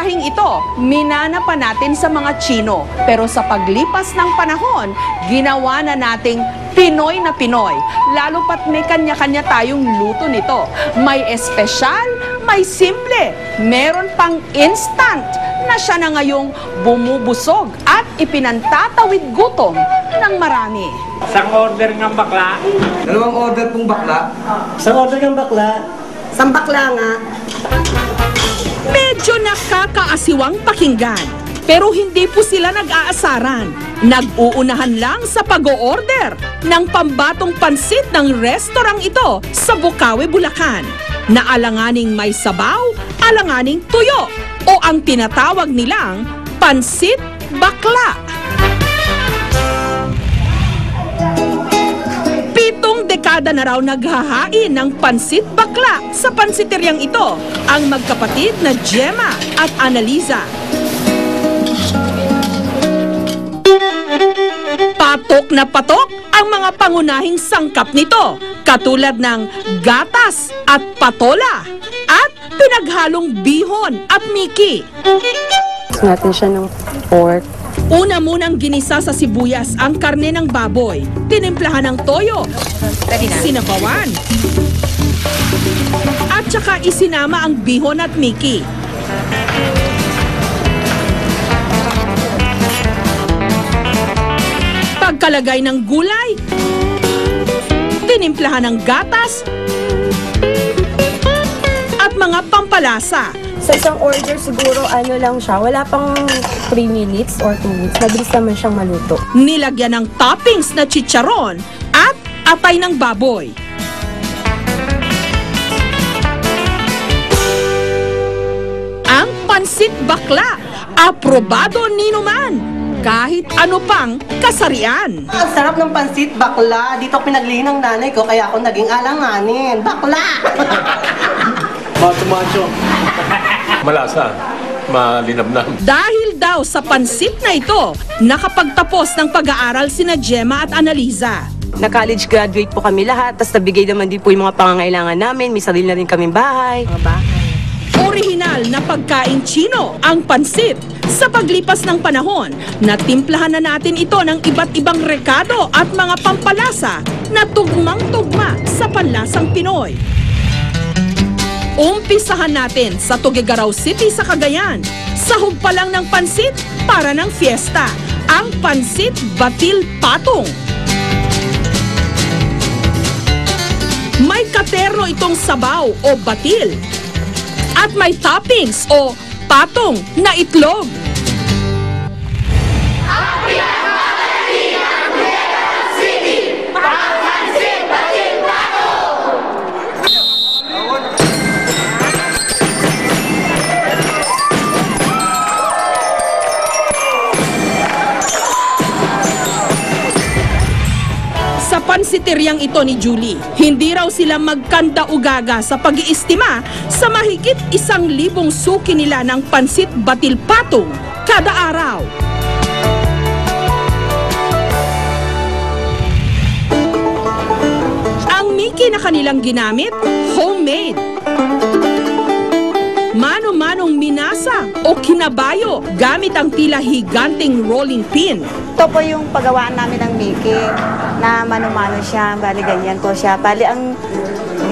mungkahing ito, minana pa natin sa mga Chino. Pero sa paglipas ng panahon, ginawa na nating Pinoy na Pinoy. Lalo pat may kanya-kanya tayong luto nito. May espesyal, may simple, meron pang instant na siya na ngayong bumubusog at ipinantatawid gutom ng marami. Isang order ng bakla. Dalawang order pong bakla. Isang order ng bakla. Isang bakla nga. Medyo nakakaasiwang pakinggan, pero hindi po sila nag-aasaran. Nag-uunahan lang sa pag-o-order ng pambatong pansit ng restaurant ito sa Bukawi, Bulacan, na alanganing may sabaw, alanganing tuyo, o ang tinatawag nilang pansit bakla. 7 dekada na raw naghahain ng pansit bakla sa pansiteryang ito ang magkapatid na Gemma at Annaliza. Patok na patok ang mga pangunahing sangkap nito, katulad ng gatas at patola at pinaghalong bihon at miki. Natin siya ng pork. Una munang ginisa sa sibuyas ang karne ng baboy, tinimplahan ng toyo, sinabawan, at saka isinama ang bihon at miki. Pagkalagay ng gulay, tinimplahan ng gatas, at mga pampalasa. Sa isang order siguro ano lang siya, wala pang 3 minutes or 2 minutes. Mabilis naman siyang maluto. Nilagyan ng toppings na chicharon at atay ng baboy. Ang pansit bakla, aprobado ninuman. Kahit ano pang kasarian. Ang sarap ng pansit bakla. Dito pinaglihin ng nanay ko, kaya ako naging alanganin. Bakla! Macho-macho. Malasa. Malinamnam. Dahil daw sa pansit na ito, nakapagtapos ng pag-aaral sina Gemma at Annaliza. Na-college graduate po kami lahat, tapos nabigay naman din po yung mga pangangailangan namin. May sarili na rin kaming bahay. Orihinal na pagkain Chino ang pansit. Sa paglipas ng panahon, natimplahan na natin ito ng iba't ibang rekado at mga pampalasa na tugmang-tugma sa panlasang Pinoy. Umpisahan natin sa Tuguegarao City sa Cagayan. Sahog pa lang ng pansit para ng fiesta. Ang pansit batil patong. May katerno itong sabaw o batil. At may toppings o patong na itlog. Sa pansiteryang ito ni Julie, hindi raw sila magkanda-ugaga sa pag-iistima sa mahigit 1,000 suki nila ng pansit batil patong kada araw. Ang miki na kanilang ginamit, homemade. Mano-manong minasa o kinabayo gamit ang tila higanting rolling pin. Ito po yung paggawaan namin ng Mickey na mano-mano siya, bali ganyan po siya. Bali ang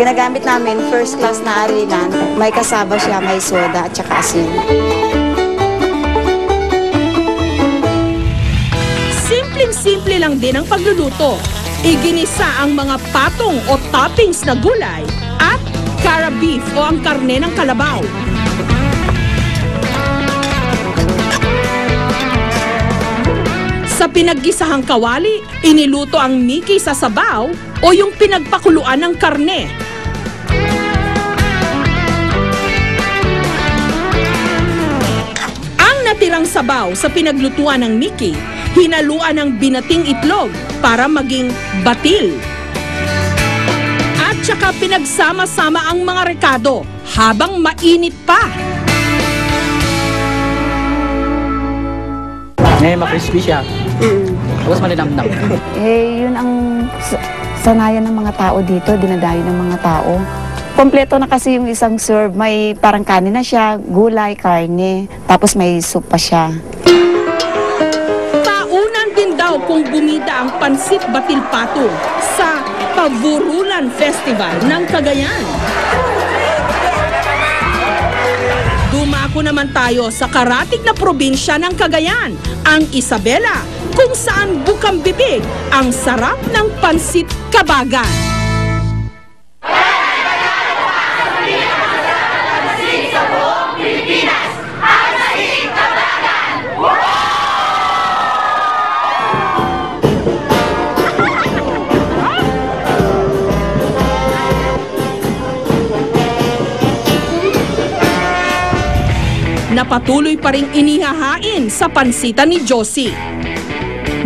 ginagamit namin, first class na arinan, may kasaba siya, may soda at saka asin. Simpleng-simple lang din ang pagluluto. Iginisa ang mga patong o toppings na gulay at cara beef o ang karne ng kalabaw. Sa pinaggisahang kawali, iniluto ang miki sa sabaw o yung pinagpakuluan ng karne. Ang natirang sabaw sa pinaglutuan ng miki, hinaluan ng binating itlog para maging batil. At saka pinagsama-sama ang mga rekado habang mainit pa. Crispy siya. Tapos malinamnam. Eh, yun ang sanayan ng mga tao dito, dinadayo ng mga tao. Kompleto na kasi yung isang serve. May parang kanin na siya, gulay, karne, tapos may soup pa siya. Taunan din daw kung bumida ang Pansit Batil Patong sa Paburulan Festival ng Cagayan. Dumako naman tayo sa karatig na probinsya ng Cagayan, ang Isabela, kung saan bukang bibig ang sarap ng Pansit Kabagan. Napatuloy pa ring inihahain sa pansitan ni Josie.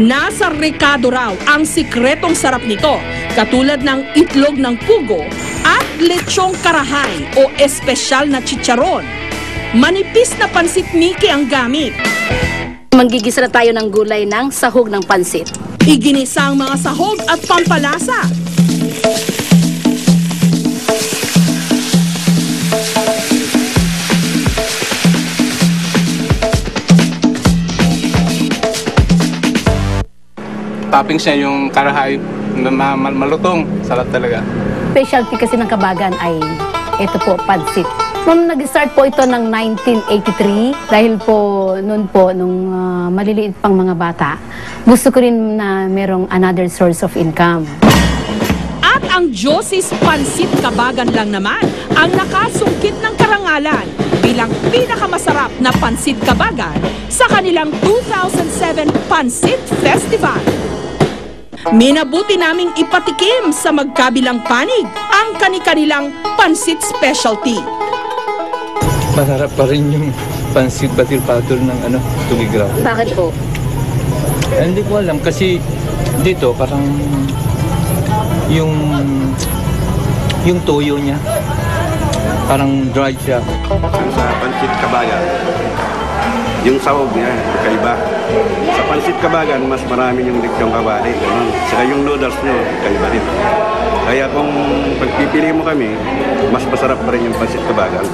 Nasa rekado raw ang sikretong sarap nito, katulad ng itlog ng pugo at lechong karahay o espesyal na chicharon. Manipis na pansit Mickey ang gamit. Manggigisa na tayo ng gulay ng sahog ng pansit. Iginisa ang mga sahog at pampalasa. Toppings niya yung karahay, malutong, sarap talaga. Specialty kasi ng Kabagan ay ito po, pansit. Nung nag-start po ito ng 1983, dahil po noon po, nung maliliit pang mga bata, gusto ko rin na merong another source of income. At ang Josie's Pansit Kabagan lang naman ang nakasungkit ng karangalan bilang pinakamasarap na Pansit Kabagan sa kanilang 2007 Pansit Festival. Minabuti naming ipatikim sa magkabilang panig ang kani-kanilang pansit specialty. Masarap pa rin yung pansit batil patol ng Tugigraw. Bakit po? Hindi ko alam kasi dito parang yung toyo niya parang dry siya. Sa Pansit Kabagan, yung sahog niya, kaiba. Sa Pansit Kabagan, mas marami yung lechong kawali. Saka yung noodles nyo, kaiba rin. Kaya kung pagpipili mo kami, mas masarap pa rin yung Pansit Kabagan.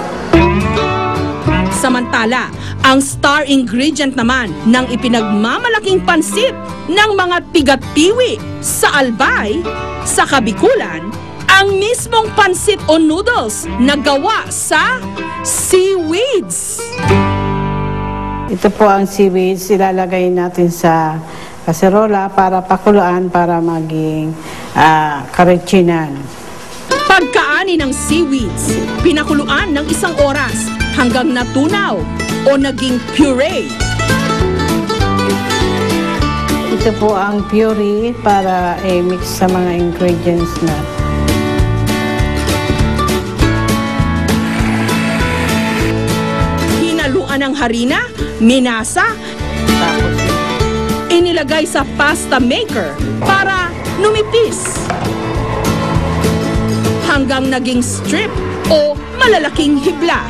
Samantala, ang star ingredient naman ng ipinagmamalaking pansit ng mga tiga-tiwi sa Albay, sa Kabikulan, ang mismong pansit o noodles na gawa sa seaweeds. Ito po ang seaweeds, ilalagay natin sa kaserola para pakuluan para maging karichinan. Pagkaani ng seaweeds, pinakuluan ng 1 oras hanggang natunaw o naging puree. Ito po ang puree para i-mix sa mga ingredients na. Hinaluan ng harina, minasa, tapos inilagay sa pasta maker para numipis. Hanggang naging strip o malalaking hibla.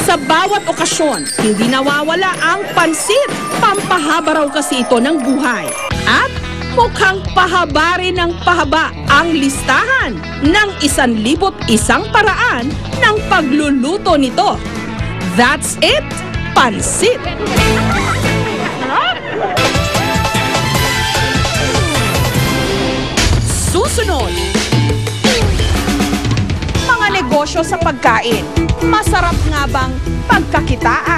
Sa bawat okasyon, hindi nawawala ang pansit. Pampahaba raw kasi ito ng buhay. At mukhang pahaba rin ng pahaba ang listahan ng 1,001 paraan ng pagluluto nito. That's it! Pansit! Susunod, mga negosyo sa pagkain. Masarap nga bang pagkakitaan?